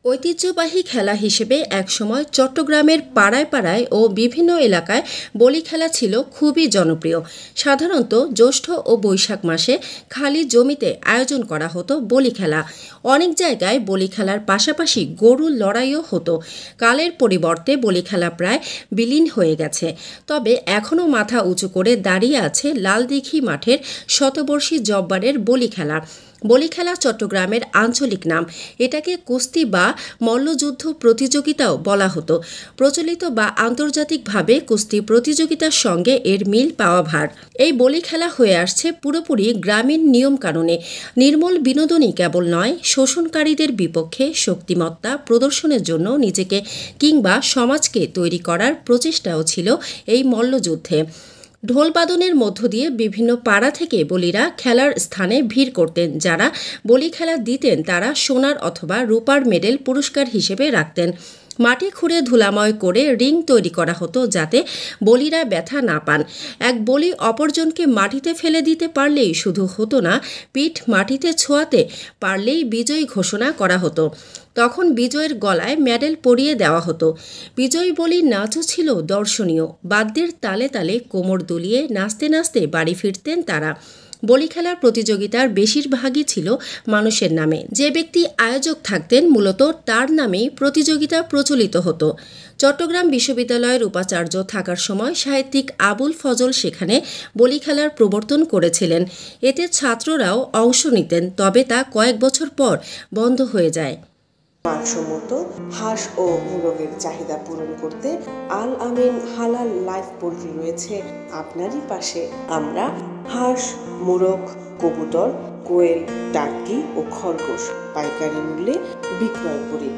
ঐতিহ্যবাহী খেলা হিসেবে একসময় চট্টগ্রামের পাড়ায় পাড়ায় ও বিভিন্ন এলাকায় বলি খেলা ছিল খুবই জনপ্রিয়। সাধারণত জ্যৈষ্ঠ ও বৈশাখ মাসে খালি জমিতে আয়োজন করা হতো বলি খেলা। অনেক জায়গায় বলি খেলার পাশাপাশি গরুর লড়াইও হতো। কালের পরিবর্তে বলি খেলা প্রায় বিলীন হয়ে গেছে, তবে এখনও মাথা উঁচু করে দাঁড়িয়ে আছে লালদিঘি মাঠের শতবর্ষী জব্বারের বলি খেলা। বলি খেলা চট্টগ্রামের আঞ্চলিক নাম। এটাকে কুস্তি বা মল্লযুদ্ধ প্রতিযোগিতাও বলা হতো। প্রচলিত বা আন্তর্জাতিকভাবে কুস্তি প্রতিযোগিতার সঙ্গে এর মিল পাওয়া ভার। এই বলি খেলা হয়ে আসছে পুরোপুরি গ্রামীণ নিয়মকানুনে। নির্মল বিনোদনই কেবল নয়, শোষণকারীদের বিপক্ষে শক্তিমত্তা প্রদর্শনের জন্য নিজেকে কিংবা সমাজকে তৈরি করার প্রচেষ্টাও ছিল এই মল্লযুদ্ধে। ঢোলবাদনের মধ্য দিয়ে বিভিন্ন পাড়া থেকে বলিরা খেলার স্থানে ভিড় করতেন। যারা বলি খেলা দিতেন তারা সোনার অথবা রূপার মেডেল পুরস্কার হিসেবে রাখতেন। মাটি খুঁড়ে ধুলাময় করে রিং তৈরি করা হতো যাতে বলিরা ব্যথা না পান। এক বলি অপরজনকে মাটিতে ফেলে দিতে পারলেই শুধু হতো না, পিঠ মাটিতে ছোঁয়াতে পারলেই বিজয়ী ঘোষণা করা হতো। তখন বিজয়ের গলায় মেডেল পরিয়ে দেওয়া হতো। বিজয়ী বলির নাচও ছিল দর্শনীয়। বাদ্যের তালে তালে কোমর দুলিয়ে নাচতে নাচতে বাড়ি ফিরতেন তারা। বলি খেলার প্রতিযোগিতার বেশিরভাগই ছিল মানুষের নামে। যে ব্যক্তি আয়োজক থাকতেন মূলত তার নামেই প্রতিযোগিতা প্রচলিত হতো। চট্টগ্রাম বিশ্ববিদ্যালয়ের উপাচার্য থাকার সময় সাহিত্যিক আবুল ফজল সেখানে বলি খেলার প্রবর্তন করেছিলেন। এতে ছাত্ররাও অংশ নিতেন, তবে তা কয়েক বছর পর বন্ধ হয়ে যায়। মানসম্মত হাঁস ও মোরগের চাহিদা পূরণ করতে আল আমিন হালাল লাইফ পোল্ট্রি রয়েছে আপনারই পাশে। আমরা হাঁস, মোরগ, কবুতর, কোয়েল, টার্কি ও খরগোশ পাইকারি মূল্যে বিক্রয় করি।